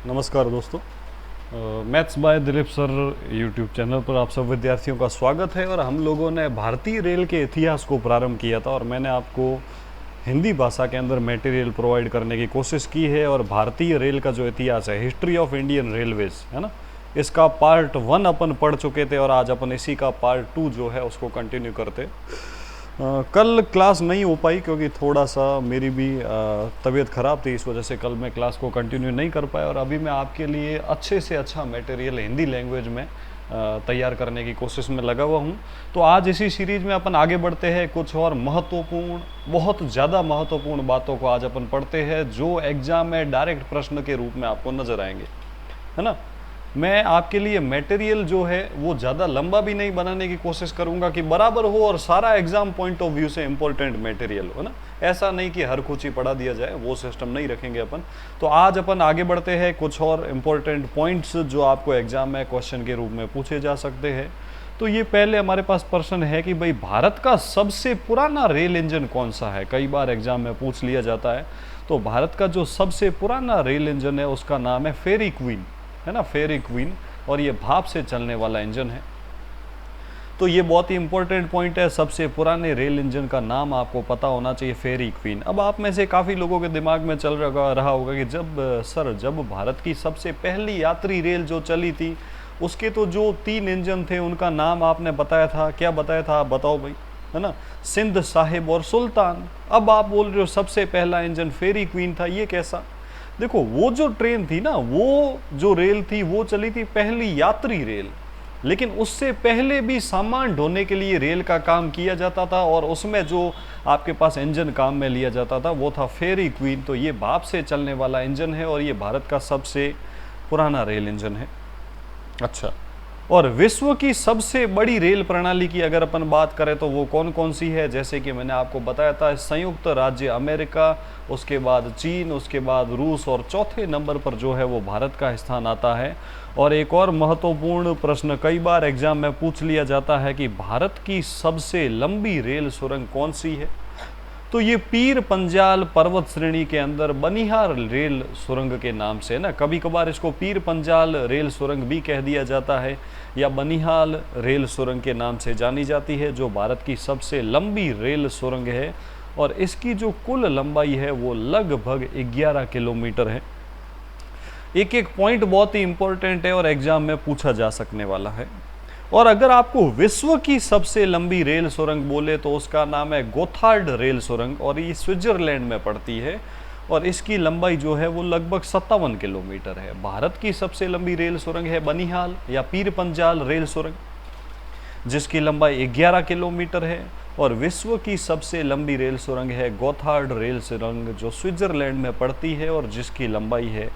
नमस्कार दोस्तों। Maths by Dilip sir YouTube channel पर आप सब विद्यार्थियों का स्वागत है। और हम लोगों ने भारतीय रेल के इतिहास को प्रारंभ किया था और मैंने आपको हिंदी भाषा के अंदर मटेरियल प्रोवाइड करने की कोशिश की है। और भारतीय रेल का जो इतिहास है, हिस्ट्री ऑफ इंडियन रेलवेज, है ना, इसका पार्ट 1 अपन पढ़ चुके थे और आज अपन इसी का पार्ट 2 जो है उसको कंटिन्यू करते। कल क्लास नहीं हो पाई क्योंकि थोड़ा सा मेरी भी तबीयत ख़राब थी, इस वजह से कल मैं क्लास को कंटिन्यू नहीं कर पाया। और अभी मैं आपके लिए अच्छे से अच्छा मटेरियल हिंदी लैंग्वेज में तैयार करने की कोशिश में लगा हुआ हूँ। तो आज इसी सीरीज में अपन आगे बढ़ते हैं, कुछ और महत्वपूर्ण, बहुत ज़्यादा महत्वपूर्ण बातों को आज अपन पढ़ते हैं जो एग्जाम में डायरेक्ट प्रश्न के रूप में आपको नज़र आएंगे, है ना। मैं आपके लिए मटेरियल जो है वो ज़्यादा लंबा भी नहीं बनाने की कोशिश करूंगा कि बराबर हो और सारा एग्जाम पॉइंट ऑफ व्यू से इंपॉर्टेंट मटेरियल हो ना। ऐसा नहीं कि हर कुछ ही पढ़ा दिया जाए, वो सिस्टम नहीं रखेंगे अपन। तो आज अपन आगे बढ़ते हैं, कुछ और इंपॉर्टेंट पॉइंट्स जो आपको एग्जाम में क्वेश्चन के रूप में पूछे जा सकते हैं। तो ये पहले हमारे पास प्रश्न है कि भाई भारत का सबसे पुराना रेल इंजन कौन सा है। कई बार एग्जाम में पूछ लिया जाता है। तो भारत का जो सबसे पुराना रेल इंजन है उसका नाम है फेरी क्वीन, है ना, फेरी क्वीन। और ये भाप से चलने वाला इंजन है। तो ये बहुत ही इंपॉर्टेंट पॉइंट है, सबसे पुराने रेल इंजन का नाम आपको पता होना चाहिए, फेरी क्वीन। अब आप में से काफ़ी लोगों के दिमाग में चल रहा होगा कि जब भारत की सबसे पहली यात्री रेल जो चली थी उसके तो जो 3 इंजन थे उनका नाम आपने बताया था, क्या बताया था आप बताओ भाई, है ना, सिंध, साहिब और सुल्तान। अब आप बोल रहे हो सबसे पहला इंजन फेरी क्वीन था, ये कैसा। देखो, वो जो ट्रेन थी ना, वो जो रेल थी वो चली थी पहली यात्री रेल, लेकिन उससे पहले भी सामान ढोने के लिए रेल का काम किया जाता था और उसमें जो आपके पास इंजन काम में लिया जाता था वो था फेरी क्वीन। तो ये भाप से चलने वाला इंजन है और ये भारत का सबसे पुराना रेल इंजन है। अच्छा, और विश्व की सबसे बड़ी रेल प्रणाली की अगर अपन बात करें तो वो कौन कौन सी है, जैसे कि मैंने आपको बताया था, संयुक्त राज्य अमेरिका, उसके बाद चीन, उसके बाद रूस और चौथे नंबर पर जो है वो भारत का स्थान आता है। और एक और महत्वपूर्ण प्रश्न कई बार एग्जाम में पूछ लिया जाता है कि भारत की सबसे लंबी रेल सुरंग कौन सी है। तो ये पीर पंजाल पर्वत श्रेणी के अंदर बनिहाल रेल सुरंग के नाम से, ना, कभी कभार इसको पीर पंजाल रेल सुरंग भी कह दिया जाता है या बनिहाल रेल सुरंग के नाम से जानी जाती है, जो भारत की सबसे लंबी रेल सुरंग है। और इसकी जो कुल लंबाई है वो लगभग 11 किलोमीटर है। एक एक पॉइंट बहुत ही इंपॉर्टेंट है और एग्जाम में पूछा जा सकने वाला है। और अगर आपको विश्व की सबसे लंबी रेल सुरंग बोले तो उसका नाम है गोथार्ड रेल सुरंग और ये स्विट्जरलैंड में पड़ती है और इसकी लंबाई जो है वो लगभग 57 किलोमीटर है। भारत की सबसे लंबी रेल सुरंग है बनिहाल या पीर पंजाल रेल सुरंग, जिसकी लंबाई 11 किलोमीटर है। और विश्व की सबसे लंबी रेल सुरंग है गोथार्ड रेल सुरंग, जो स्विट्जरलैंड में पड़ती है और जिसकी लंबाई है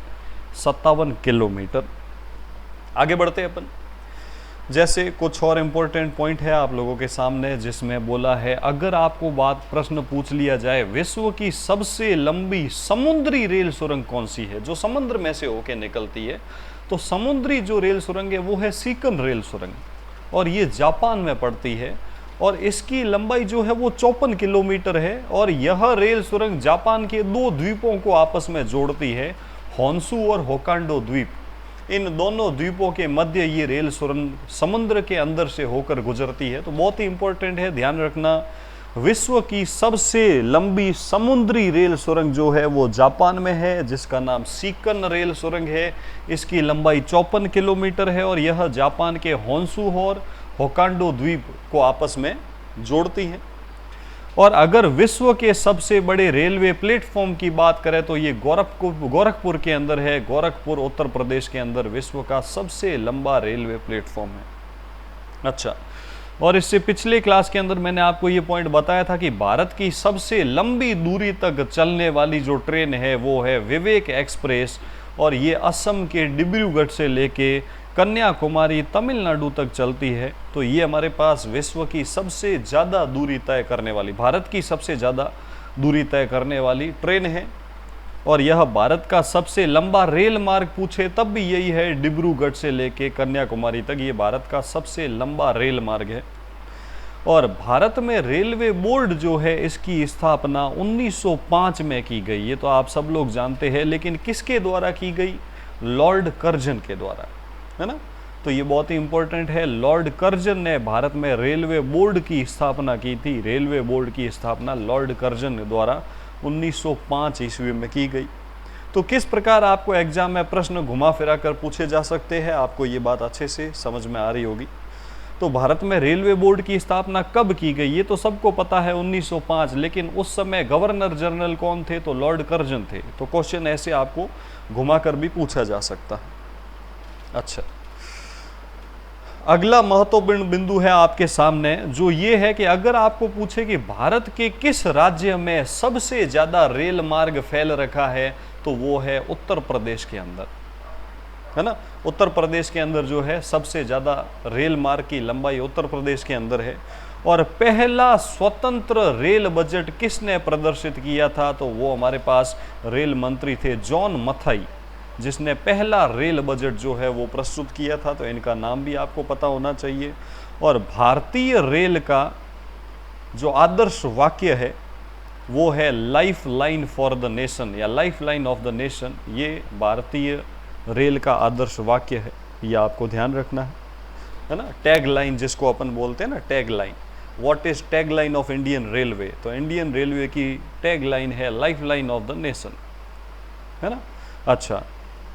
57 किलोमीटर। आगे बढ़ते हैं अपन। जैसे कुछ और इम्पोर्टेंट पॉइंट है आप लोगों के सामने, जिसमें बोला है अगर आपको प्रश्न पूछ लिया जाए विश्व की सबसे लंबी समुद्री रेल सुरंग कौन सी है, जो समुद्र में से होके निकलती है, तो समुद्री जो रेल सुरंग है वो है सीकन रेल सुरंग और ये जापान में पड़ती है और इसकी लंबाई जो है वो 54 किलोमीटर है। और यह रेल सुरंग जापान के 2 द्वीपों को आपस में जोड़ती है, होन्शु और होकांडो द्वीप। इन दोनों द्वीपों के मध्य ये रेल सुरंग समुद्र के अंदर से होकर गुजरती है। तो बहुत ही इंपॉर्टेंट है, ध्यान रखना, विश्व की सबसे लंबी समुद्री रेल सुरंग जो है वो जापान में है, जिसका नाम सीकन रेल सुरंग है। इसकी लंबाई 54 किलोमीटर है और यह जापान के होन्शु और होकांडो द्वीप को आपस में जोड़ती है। और अगर विश्व के सबसे बड़े रेलवे प्लेटफॉर्म की बात करें तो ये गोरखपुर के अंदर है। गोरखपुर उत्तर प्रदेश के अंदर विश्व का सबसे लंबा रेलवे प्लेटफॉर्म है। अच्छा, और इससे पिछले क्लास के अंदर मैंने आपको ये पॉइंट बताया था कि भारत की सबसे लंबी दूरी तक चलने वाली जो ट्रेन है वो है विवेक एक्सप्रेस और ये असम के डिब्रूगढ़ से लेके कन्याकुमारी तमिलनाडु तक चलती है। तो ये हमारे पास विश्व की सबसे ज़्यादा दूरी तय करने वाली, भारत की सबसे ज़्यादा दूरी तय करने वाली ट्रेन है। और यह भारत का सबसे लंबा रेल मार्ग पूछे तब भी यही है, डिब्रूगढ़ से लेके कन्याकुमारी तक ये भारत का सबसे लंबा रेल मार्ग है। और भारत में रेलवे बोर्ड जो है इसकी स्थापना 1905 में की गई, ये तो आप सब लोग जानते हैं, लेकिन किसके द्वारा की गई, लॉर्ड कर्जन के द्वारा, है ना। तो ये बहुत ही इंपॉर्टेंट है। लॉर्ड कर्जन ने भारत में रेलवे बोर्ड की स्थापना की थी। रेलवे बोर्ड की स्थापना लॉर्ड कर्जन द्वारा 1905 ईस्वी में की गई। तो किस प्रकार आपको एग्जाम में प्रश्न घुमा फिरा कर पूछे जा सकते हैं, आपको ये बात अच्छे से समझ में आ रही होगी। तो भारत में रेलवे बोर्ड की स्थापना कब की गई, ये तो सबको पता है 1905, लेकिन उस समय गवर्नर जनरल कौन थे, तो लॉर्ड कर्जन थे। तो क्वेश्चन ऐसे आपको घुमाकर भी पूछा जा सकता है। अच्छा, अगला महत्वपूर्ण बिंदु है आपके सामने, जो ये है कि अगर आपको पूछे कि भारत के किस राज्य में सबसे ज्यादा रेल मार्ग फैल रखा है, तो वो है उत्तर प्रदेश के अंदर, है ना। उत्तर प्रदेश के अंदर जो है सबसे ज्यादा रेल मार्ग की लंबाई उत्तर प्रदेश के अंदर है। और पहला स्वतंत्र रेल बजट किसने प्रदर्शित किया था, तो वो हमारे पास रेल मंत्री थे जॉन मथाई, जिसने पहला रेल बजट जो है वो प्रस्तुत किया था। तो इनका नाम भी आपको पता होना चाहिए। और भारतीय रेल का जो आदर्श वाक्य है वो है life line for the nation, या life line of the nation. ये भारतीय रेल का आदर्श वाक्य है, ये आपको ध्यान रखना है ना। टैग लाइन जिसको अपन बोलते हैं ना, tag line. What is tag line of Indian railway, तो इंडियन रेलवे की टैग लाइन है life line of the nation, है ना। अच्छा,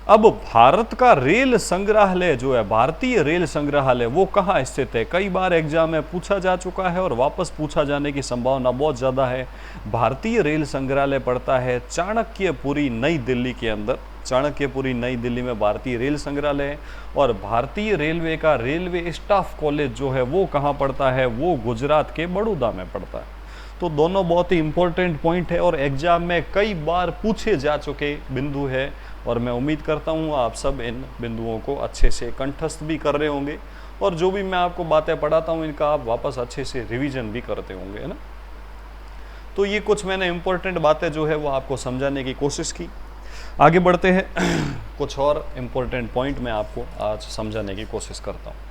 अब भारत का रेल संग्रहालय जो है, भारतीय रेल संग्रहालय, वो कहाँ स्थित है। कई बार एग्जाम में पूछा जा चुका है और वापस पूछा जाने की संभावना बहुत ज़्यादा है। भारतीय रेल संग्रहालय पड़ता है चाणक्यपुरी नई दिल्ली के अंदर। चाणक्यपुरी नई दिल्ली में भारतीय रेल संग्रहालय है। और भारतीय रेलवे का रेलवे स्टाफ कॉलेज जो है वो कहाँ पड़ता है, वो गुजरात के बड़ौदा में पड़ता है। तो दोनों बहुत ही इंपॉर्टेंट पॉइंट है और एग्जाम में कई बार पूछे जा चुके बिंदु है। और मैं उम्मीद करता हूँ आप सब इन बिंदुओं को अच्छे से कंठस्थ भी कर रहे होंगे, और जो भी मैं आपको बातें पढ़ाता हूँ इनका आप वापस अच्छे से रिवीजन भी करते होंगे, है ना। तो ये कुछ मैंने इंपॉर्टेंट बातें जो है वो आपको समझाने की कोशिश की। आगे बढ़ते हैं कुछ और इंपॉर्टेंट पॉइंट मैं आपको आज समझाने की कोशिश करता हूँ।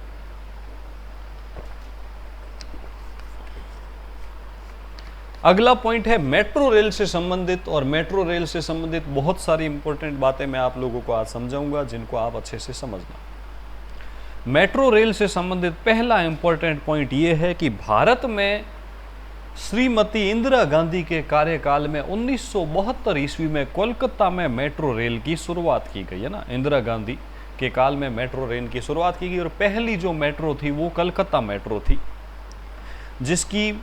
अगला पॉइंट है मेट्रो रेल से संबंधित, और मेट्रो रेल से संबंधित बहुत सारी इंपॉर्टेंट बातें मैं आप लोगों को आज समझाऊंगा, जिनको आप अच्छे से समझना। मेट्रो रेल से संबंधित पहला इंपॉर्टेंट पॉइंट यह है कि भारत में श्रीमती इंदिरा गांधी के कार्यकाल में 1972 ईस्वी में कोलकाता में मेट्रो रेल की शुरुआत की गई, है ना। इंदिरा गांधी के काल में मेट्रो रेल की शुरुआत की गई, और पहली जो मेट्रो थी वो कलकत्ता मेट्रो थी, जिसकी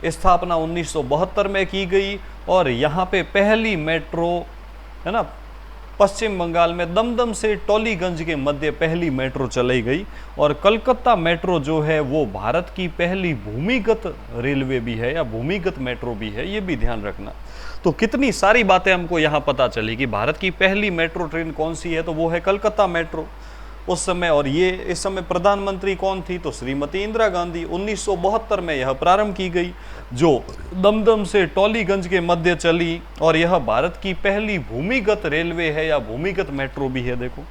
स्थापना 1972 में की गई। और यहाँ पे पहली मेट्रो, है ना, पश्चिम बंगाल में दमदम से टोलीगंज के मध्य पहली मेट्रो चलाई गई। और कलकत्ता मेट्रो जो है वो भारत की पहली भूमिगत रेलवे भी है, या भूमिगत मेट्रो भी है, ये भी ध्यान रखना। तो कितनी सारी बातें हमको यहाँ पता चली कि भारत की पहली मेट्रो ट्रेन कौन सी है, तो वो है कलकत्ता मेट्रो उस समय। और ये इस समय प्रधानमंत्री कौन थी, तो श्रीमती इंदिरा गांधी। 1972 में यह प्रारंभ की गई, जो दमदम से टोलीगंज के मध्य चली, और यह भारत की पहली भूमिगत रेलवे है, या भूमिगत मेट्रो भी है, देखो,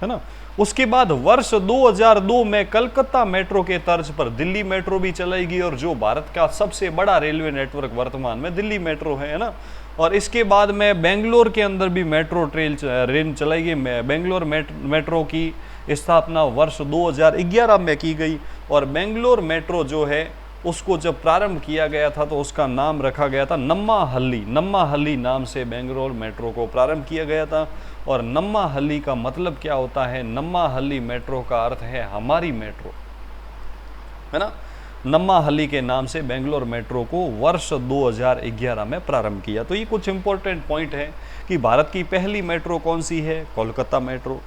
है ना। उसके बाद वर्ष 2002 में कलकत्ता मेट्रो के तर्ज पर दिल्ली मेट्रो भी चलाएगी, और जो भारत का सबसे बड़ा रेलवे नेटवर्क वर्तमान में दिल्ली मेट्रो है ना। और इसके बाद में बेंगलोर के अंदर भी मेट्रो ट्रेन चलाएगी। बेंगलोर मेट्रो की स्थापना वर्ष 2011 में की गई। और बेंगलोर मेट्रो जो है उसको जब प्रारंभ किया गया था तो उसका नाम रखा गया था नम्माहल्ली नाम से बेंगलोर मेट्रो को प्रारंभ किया गया था। और नम्माहल्ली का मतलब क्या होता है, नम्माहल्ली मेट्रो का अर्थ है हमारी मेट्रो, है ना। नम्माहल्ली के नाम से बेंगलोर मेट्रो को वर्ष 2011 में प्रारंभ किया। तो ये कुछ इंपॉर्टेंट पॉइंट है कि भारत की पहली मेट्रो कौन सी है, कोलकाता मेट्रो।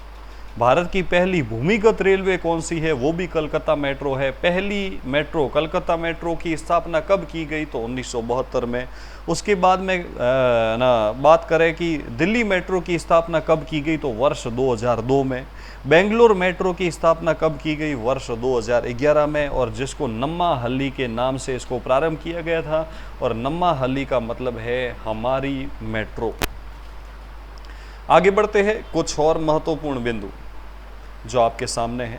भारत की पहली भूमिगत रेलवे कौन सी है, वो भी कलकत्ता मेट्रो है। पहली मेट्रो कलकत्ता मेट्रो की स्थापना कब की गई, तो 1972 में। उसके बाद में बात करें कि दिल्ली मेट्रो की स्थापना कब की गई, तो वर्ष 2002 में। बेंगलोर मेट्रो की स्थापना कब की गई, वर्ष 2011 में, और जिसको नम्माहल्ली के नाम से इसको प्रारंभ किया गया था। और नम्माहल्ली का मतलब है हमारी मेट्रो। आगे बढ़ते हैं, कुछ और महत्वपूर्ण बिंदु जो आपके सामने है,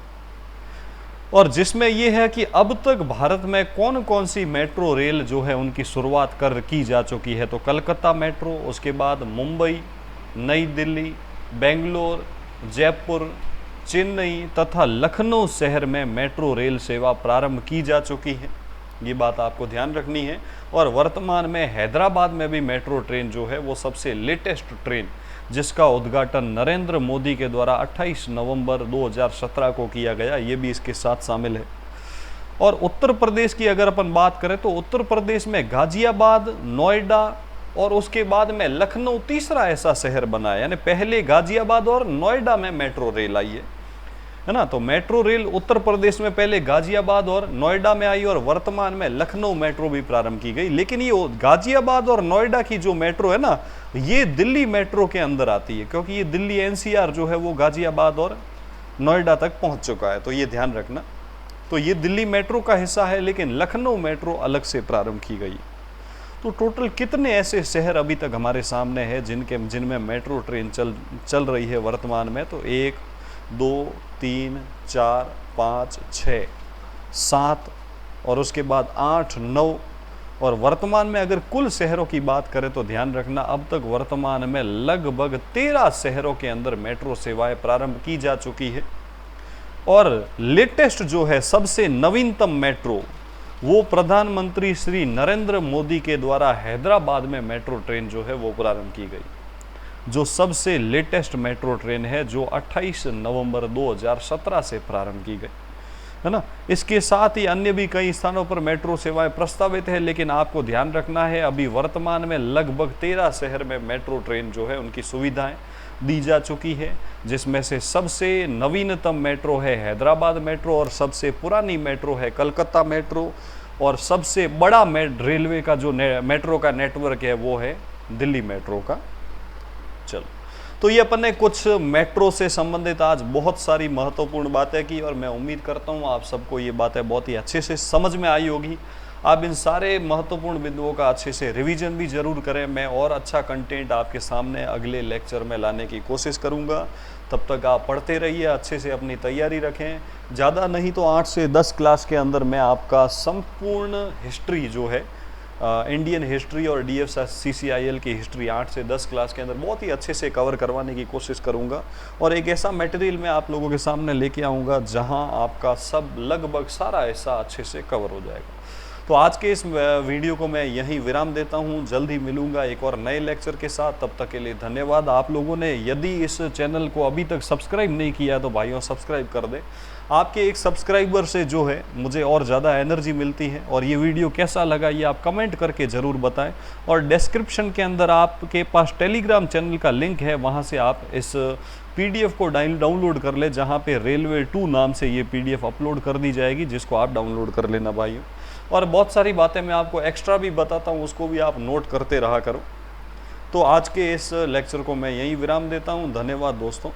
और जिसमें यह है कि अब तक भारत में कौन कौन सी मेट्रो रेल जो है उनकी शुरुआत की जा चुकी है। तो कलकत्ता मेट्रो, उसके बाद मुंबई, नई दिल्ली, बेंगलोर, जयपुर, चेन्नई तथा लखनऊ शहर में मेट्रो रेल सेवा प्रारंभ की जा चुकी है, ये बात आपको ध्यान रखनी है। और वर्तमान में हैदराबाद में भी मेट्रो ट्रेन जो है वो सबसे लेटेस्ट ट्रेन, जिसका उद्घाटन नरेंद्र मोदी के द्वारा 28 नवंबर 2017 को किया गया, ये भी इसके साथ शामिल है। और उत्तर प्रदेश की अगर अपन बात करें तो उत्तर प्रदेश में गाजियाबाद, नोएडा और उसके बाद में लखनऊ तीसरा ऐसा शहर बना है, यानी पहले गाजियाबाद और नोएडा में मेट्रो रेल आई है ना। तो मेट्रो रेल उत्तर प्रदेश में पहले गाजियाबाद और नोएडा में आई और वर्तमान में लखनऊ मेट्रो भी प्रारंभ की गई। लेकिन ये गाजियाबाद और नोएडा की जो मेट्रो है ना, ये दिल्ली मेट्रो के अंदर आती है, क्योंकि ये दिल्ली एनसीआर जो है वो गाजियाबाद और नोएडा तक पहुंच चुका है, तो ये ध्यान रखना। तो ये दिल्ली मेट्रो का हिस्सा है, लेकिन लखनऊ मेट्रो अलग से प्रारंभ की गई। तो टोटल कितने ऐसे शहर अभी तक हमारे सामने हैं जिनमें मेट्रो ट्रेन चल रही है वर्तमान में? तो 1, 2, 3, 4, 5, 6, 7 और उसके बाद 8, 9 और वर्तमान में अगर कुल शहरों की बात करें तो ध्यान रखना अब तक वर्तमान में लगभग 13 शहरों के अंदर मेट्रो सेवाएं प्रारंभ की जा चुकी है। और लेटेस्ट जो है सबसे नवीनतम मेट्रो वो प्रधानमंत्री श्री नरेंद्र मोदी के द्वारा हैदराबाद में मेट्रो ट्रेन जो है वो प्रारंभ की गई, जो सबसे लेटेस्ट मेट्रो ट्रेन है, जो 28 नवंबर 2017 से प्रारंभ की गई है ना। इसके साथ ही अन्य भी कई स्थानों पर मेट्रो सेवाएं प्रस्तावित है, लेकिन आपको ध्यान रखना है अभी वर्तमान में लगभग 13 शहर में मेट्रो ट्रेन जो है उनकी सुविधाएं दी जा चुकी है, जिसमें से सबसे नवीनतम मेट्रो है हैदराबाद मेट्रो और सबसे पुरानी मेट्रो है कलकत्ता मेट्रो और सबसे बड़ा रेलवे का जो मेट्रो का नेटवर्क है वो है दिल्ली मेट्रो का। चलो, तो ये अपन ने कुछ मेट्रो से संबंधित आज बहुत सारी महत्वपूर्ण बातें की और मैं उम्मीद करता हूँ आप सबको ये बातें बहुत ही अच्छे से समझ में आई होगी। आप इन सारे महत्वपूर्ण बिंदुओं का अच्छे से रिवीजन भी जरूर करें। मैं और अच्छा कंटेंट आपके सामने अगले लेक्चर में लाने की कोशिश करूंगा। तब तक आप पढ़ते रहिए, अच्छे से अपनी तैयारी रखें। ज़्यादा नहीं तो 8 से 10 क्लास के अंदर मैं आपका संपूर्ण हिस्ट्री जो है इंडियन हिस्ट्री और DFCCIL की हिस्ट्री 8 से 10 क्लास के अंदर बहुत ही अच्छे से कवर करवाने की कोशिश करूंगा और एक ऐसा मटेरियल मैं आप लोगों के सामने लेके आऊँगा जहां आपका सब लगभग सारा ऐसा अच्छे से कवर हो जाएगा। तो आज के इस वीडियो को मैं यहीं विराम देता हूं। जल्द ही मिलूंगा एक और नए लेक्चर के साथ। तब तक के लिए धन्यवाद। आप लोगों ने यदि इस चैनल को अभी तक सब्सक्राइब नहीं किया तो भाइयों सब्सक्राइब कर दें। आपके एक सब्सक्राइबर से जो है मुझे और ज़्यादा एनर्जी मिलती है। और ये वीडियो कैसा लगा ये आप कमेंट करके ज़रूर बताएं। और डिस्क्रिप्शन के अंदर आपके पास टेलीग्राम चैनल का लिंक है, वहाँ से आप इस PDF को डाउनलोड कर ले, जहाँ पे रेलवे 2 नाम से ये PDF अपलोड कर दी जाएगी, जिसको आप डाउनलोड कर लेना भाइयों। और बहुत सारी बातें मैं आपको एक्स्ट्रा भी बताता हूँ, उसको भी आप नोट करते रहा करो। तो आज के इस लेक्चर को मैं यहीं विराम देता हूँ। धन्यवाद दोस्तों।